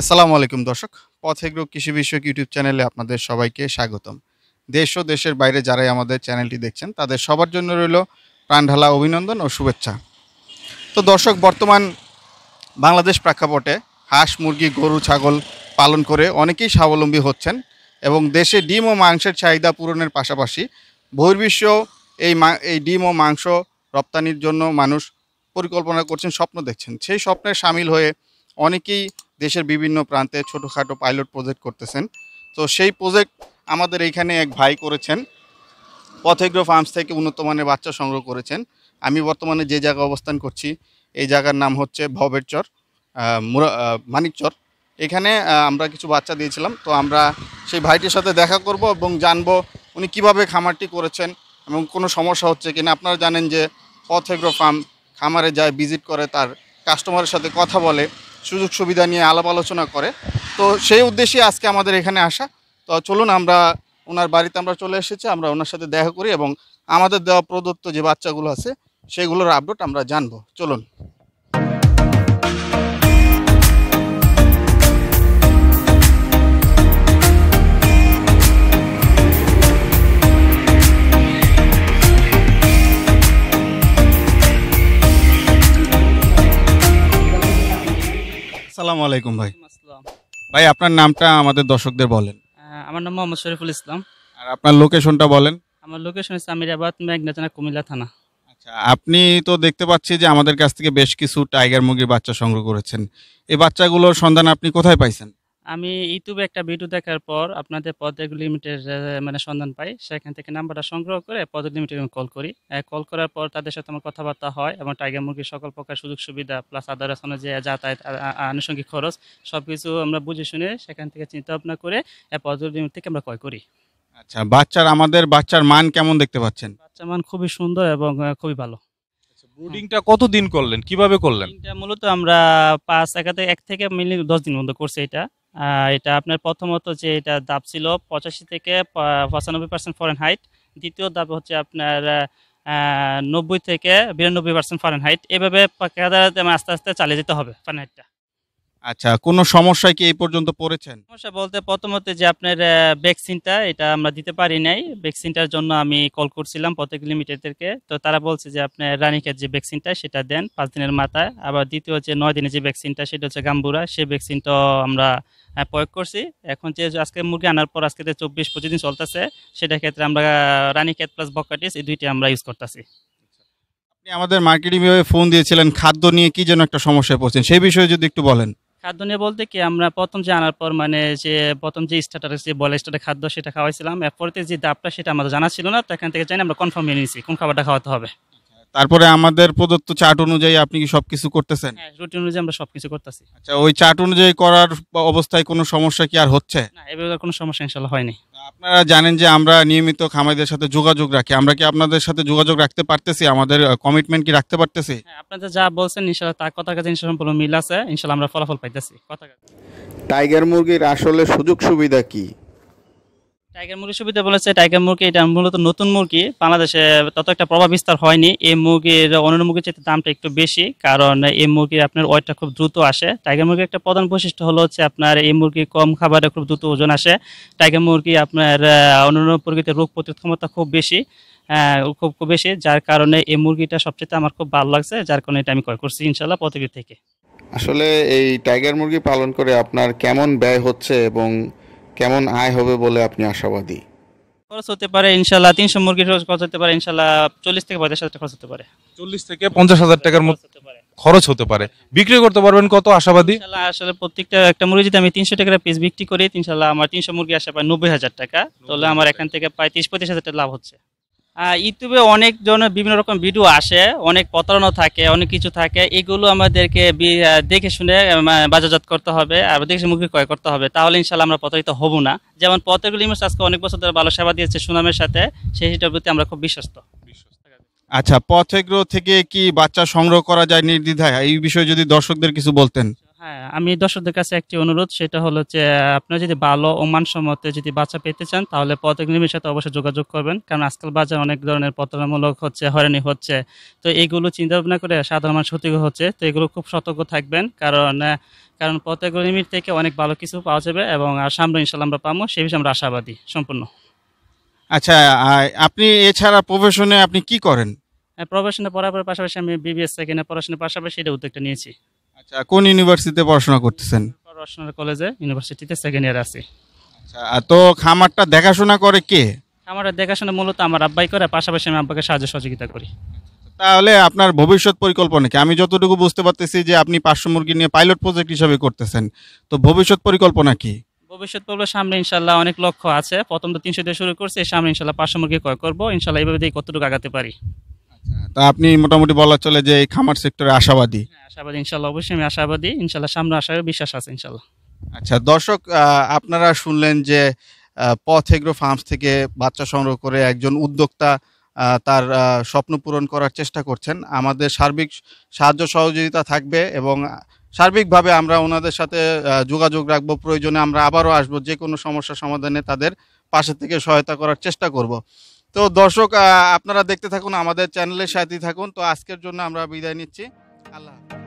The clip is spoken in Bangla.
আসসালামু আলাইকুম দর্শক। পথ এগ্রো কৃষি বিষয়ক ইউটিউব চ্যানেলে আপনাদের সবাইকে স্বাগতম। দেশ ও দেশের বাইরে যারাই আমাদের চ্যানেলটি দেখছেন তাদের সবার জন্য রইল প্রাণঢালা অভিনন্দন ও শুভেচ্ছা। তো দর্শক, বর্তমান বাংলাদেশ প্রেক্ষাপটে হাঁস, মুরগি, গরু, ছাগল পালন করে অনেকেই স্বাবলম্বী হচ্ছেন এবং দেশে ডিম ও মাংসের চাহিদা পূরণের পাশাপাশি বহির্বিশ্ব এই ডিম ও মাংস রপ্তানির জন্য মানুষ পরিকল্পনা করছেন, স্বপ্ন দেখছেন। সেই স্বপ্নে সামিল হয়ে অনেকেই দেশের বিভিন্ন প্রান্তে ছোটোখাটো পাইলট প্রজেক্ট করতেছেন। তো সেই প্রজেক্ট আমাদের এইখানে এক ভাই করেছেন, পথ এগ্রো ফার্মস থেকে উন্নত মানের বাচ্চা সংগ্রহ করেছেন। আমি বর্তমানে যে জায়গায় অবস্থান করছি এই জায়গার নাম হচ্ছে ভবের চর, মানিকচর। এখানে আমরা কিছু বাচ্চা দিয়েছিলাম। তো আমরা সেই ভাইটির সাথে দেখা করব এবং জানবো উনি কিভাবে খামারটি করেছেন এবং কোনো সমস্যা হচ্ছে কিনা। আপনারা জানেন যে পথ এগ্রো ফার্ম খামারে যায়, ভিজিট করে, তার কাস্টমারের সাথে কথা বলে, সুযোগ সুবিধা নিয়ে আলাপ আলোচনা করে। তো সেই উদ্দেশ্যে আজকে আমাদের এখানে আসা। তো চলুন, আমরা ওনার বাড়িতে আমরা চলে এসেছি, আমরা ওনার সাথে দেখা করি এবং আমাদের দেওয়া প্রদত্ত যে বাচ্চাগুলো আছে সেগুলোর আপডেট আমরা জানবো। চলুন। আসসালামু আলাইকুম ভাই। আসসালাম। ভাই, আপনার নামটা আমাদের দর্শকদের বলেন। আমার নাম মোহাম্মদ শরীফুল ইসলাম। আর আপনার লোকেশনটা বলেন। আমার লোকেশন হচ্ছে আমিরাবাদ, মেঘনা থানা, কুমিল্লা থানা। আচ্ছা, আপনি তো দেখতে পাচ্ছি যে আমাদের কাছ থেকে বেশ কিছু টাইগার মুরগির বাচ্চা সংগ্রহ করেছেন। এই বাচ্চাগুলোর সন্ধান আপনি কোথায় পাইছেন? আমি ইউটিউবে একটা ভিডিও দেখার পর আপনাদের পথ এগ্রো লিমিটেড সন্ধান পাই। সেখান থেকে নাম্বারটা সংগ্রহ করে পথ এগ্রো লিমিটেড কল করি। কল করার পর তাদের সাথে আমার কথাবার্তা হয় এবং টাইগার মুরগির সকল প্রকার সুযোগ সুবিধা প্লাস আদারসনের যে যাতায়াত আনুষঙ্গিক খরচ সব কিছু আমরা বুঝে শুনে সেখান থেকে চিন্তা ভাবনা করে পথ এগ্রো লিমিটেড থেকে আমরা ক্রয় করি। আচ্ছা, আমাদের বাচ্চার মান কেমন দেখতে পাচ্ছেন? বাচ্চার মান খুবই সুন্দর এবং খুবই ভালো। ব্রুডিংটা কতদিন করলেন, কিভাবে করলেন? এটা মূলত আমরা 1 থেকে মিলি 10 দিন মধ্যে করছি। এটা আপনার প্রথমত যে এটা দাব ছিল 85 থেকে 95% ফরেনহাইট। দ্বিতীয় দাব হচ্ছে আপনার 90 থেকে 92% ফরেনহাইট। এভাবে আস্তে আস্তে চালিয়ে যেতে হবে ফরেনহাইটটা। আচ্ছা, কোনো সমস্যায় কি এই পর্যন্ত পড়েছেন? সমস্যা বলতে প্রথমত যে আপনার ভ্যাকসিনটা এটা আমরা দিতে পারি নাই। ভ্যাকসিনটার জন্য আমি কল করছিলাম পথ এগ্রো লিমিটেডকে। তো তারা বলছে যে আপনার রানীক্ষেত যে ভ্যাকসিনটা সেটা দেন 5 দিনের মাথায়। আবার দ্বিতীয় হচ্ছে 9 দিনের যে ভ্যাকসিনটা সেটা হচ্ছে গাম্বুরা, সেই ভ্যাকসিনটা আমরা প্রয়োগ করছি। এখন যে আজকে মুরগি আনার পর আজকে 24-25 দিন চলতেছে, সেটা ক্ষেত্রে আমরা রানীক্ষেত প্লাস বকাটিস এই দুইটি আমরা ইউজ করতেছি। আপনি আমাদের মার্কেটিং বিভাগে ফোন দিয়েছিলেন, খাদ্য নিয়ে কি যেন একটা সমস্যায় পড়ছেন, সেই বিষয়ে যদি একটু বলেন। খাদ্য নিয়ে বলতে কি, আমরা প্রথম যে আনার পর প্রথম যে স্টার্টার যে বয়লার স্টার্টার খাদ্য সেটা খাওয়াইছিলাম। এরপরে যে দাবটা সেটা আমাদের জানা ছিল না। তো এখান থেকে জানি আমরা কনফার্ম নিয়ে নিয়েছি কোন খাবারটা খাওয়াতে হবে। তারপরে আমাদের প্রদত্ত চার্ট অনুযায়ী আপনি কি সবকিছু করতেছেন? হ্যাঁ, রুটিন অনুযায়ী আমরা সবকিছু করতেছি। আচ্ছা, ওই চার্ট অনুযায়ী করার অবস্থায় কোনো সমস্যা কি আর হচ্ছে না? এভাবে কোনো সমস্যা ইনশাআল্লাহ হয়নি। আপনারা জানেন যে আমরা নিয়মিত খামারিদের সাথে যোগাযোগ রাখি, আমরা কি আপনাদের সাথে যোগাযোগ রাখতে পারতেছি? আমাদের কমিটমেন্ট কি রাখতে পারতেছি? হ্যাঁ, আপনাদের যা বলছেন ইনশাআল্লাহ তার কথা কাছে ইনশাআল্লাহ সম্পূর্ণ মিল আছে। ইনশাআল্লাহ আমরা ফলাফল পাইতেছি। টাইগার মুরগির আসলে সুযোগ সুবিধা কি? টাইগার মুরগির সুবিধা বলেছে, টাইগার মুরগি এটা মূলত নতুন মুরগি, বাংলাদেশে তত একটা প্রভাব বিস্তার হয়নি। এই মুরগির অন্যান্য মুরগির চেয়ে দামটা একটু বেশি, কারণ এই মুরগির আপনার ওয়েটটা খুব দ্রুত আসে। টাইগার মুরগির একটা প্রধান বৈশিষ্ট্য হলো হচ্ছে আপনার এই মুরগি কম খাবারে খুব দ্রুত ওজন আসে। টাইগার মুরগি আপনার অন্যান্য মুরগিতে রোগ প্রতিরোধ ক্ষমতা খুব বেশি, খুব বেশি, যার কারণে এই মুরগিটা সবচেয়ে আমার খুব ভালো লাগছে, যার কারণে এটা আমি ক্রয় করছি ইনশাআল্লাহ পথ এগ্রো থেকে। আসলে এই টাইগার মুরগি পালন করে আপনার কেমন ব্যয় হচ্ছে এবং কেমন আয় হবে বলে আপনি আশাবাদী? খরচ হতে পারে ইনশাআল্লাহ 300 মুরগির খরচ হতে পারে ইনশাআল্লাহ 40 থেকে 50 হাজার টাকা খরচ হতে পারে। 40 থেকে 50,000 টাকার মতো খরচ হতে পারে। বিক্রি করতে পারবেন কত আশাবাদী? ইনশাআল্লাহ আসলে প্রত্যেকটা একটা মুরগি যদি আমি 300 টাকা পিস বিক্রি করি, ইনশাআল্লাহ আমার 300 মুরগি আসে প্রায় 90,000 টাকা। তাহলে আমার এখান থেকে প্রায় 30-35 হাজার টাকা লাভ হচ্ছে। ইউটিউবে অনেক ধরনের বিভিন্ন রকম ভিডিও আসে, অনেক প্রতারণা থাকে, অনেক কিছু থাকে। এগুলো আমাদেরকে দেখে শুনে বাজারজাত করতে হবে আর দেখে মুরগি ক্রয় করতে হবে, তাহলে ইনশাআল্লাহ আমরা প্রতারিত হব না। যেমন পথ এগ্রো লিমিটেড আজকে অনেক বছর ধরে ভালো সেবা দিয়েছে সুনামের সাথে, সেইটার প্রতি আমরা খুব বিশ্বস্ত। আচ্ছা, পথ এগ্রো থেকে কি বাচ্চা সংগ্রহ করা যায় নির্দ্বিধায়? এই বিষয়ে যদি দর্শকদের কিছু বলতেন। হ্যাঁ, আমি দর্শকদের কাছে একটি অনুরোধ, সেটা হলো যে আপনারা যদি ভালো ও মানসম্মত যদি বাচ্চা পেতে চান তাহলে প্রত্যেক নিয়মের সাথে অবশ্যই যোগাযোগ করবেন, কারণ আজকাল বাজারে অনেক ধরনের প্রতারণামূলক হচ্ছে, হয়রানি হচ্ছে। তো এইগুলো চিন্তা ভাবনা করে সাধারণ মানুষ ক্ষতি হচ্ছে, তো এগুলো খুব সতর্ক থাকবেন, কারণ প্রত্যেক লিমিট থেকে অনেক ভালো কিছু পাওয়া যাবে এবং আর সামনে ইনশাল্লাহ আমরা পাবো, সেই বিষয়ে আমরা আশাবাদী সম্পূর্ণ। আচ্ছা, আপনি এছাড়া প্রফেশনে আপনি কি করেন? প্রফেশনে পড়ার পাশাপাশি আমি বিবিএস সেকেন্ডে পড়াশোনার পাশাপাশি এটা উদ্যোগটা নিয়েছি। আচ্ছা, কোন ইউনিভার্সিটিতে পড়াশোনা করতেছেন? রসনার কলেজে ইউনিভার্সিটিতে সেকেন্ড ইয়ার আছি। আচ্ছা, তো খামারটা দেখাশোনা করে কে? আমার দেখাশোনা মূলত আমার আব্বাই করে, পাশাপাশি আমি আব্বাকে সাহায্য সহযোগিতা করি। তাহলে আপনার ভবিষ্যৎ পরিকল্পনা কি? আমি যতটুকু বুঝতে পারতেছি যে আপনি 500 মুরগি নিয়ে পাইলট প্রজেক্ট হিসাবে করতেছেন, তো ভবিষ্যৎ পরিকল্পনা কি? ভবিষ্যৎ পর্বে সামনে ইনশাল্লাহ অনেক লক্ষ্য আছে। প্রথম তো 300 দিয়ে শুরু করছি, সামনে ইনশাল্লাহ 500 মুরগি ক্রয় করবো ইনশাল্লাহ, এইভাবে দিয়ে কতটুকু আগাতে পারি। তা আপনি মোটামুটি বলা চলে যে এই খামার সেক্টরে আশাবাদী। হ্যাঁ, আশাবাদী ইনশাল্লাহ, অবশ্যই আমি আশাবাদী ইনশাল্লাহ, সামনে আসার বিশ্বাস আছে ইনশাল্লাহ। আচ্ছা দর্শক, আপনারা শুনলেন যে পথ এগ্রো ফার্মস থেকে বাচ্চা সংগ্রহ করে একজন উদ্যোক্তা তার স্বপ্ন পূরণ করার চেষ্টা করছেন। আমাদের সার্বিক সাহায্য সহযোগিতা থাকবে এবং সার্বিকভাবে আমরা ওনাদের সাথে যোগাযোগ রাখবো। প্রয়োজনে আমরা আবারও আসবো, যে কোনো সমস্যা সমাধানে তাদের পাশে থেকে সহায়তা করার চেষ্টা করব। তো দর্শক, আপনারা দেখতে থাকুন, আমাদের চ্যানেলের সাথেই থাকুন। তো আজকের জন্য আমরা বিদায় নিচ্ছি। আল্লাহ হাফেজ।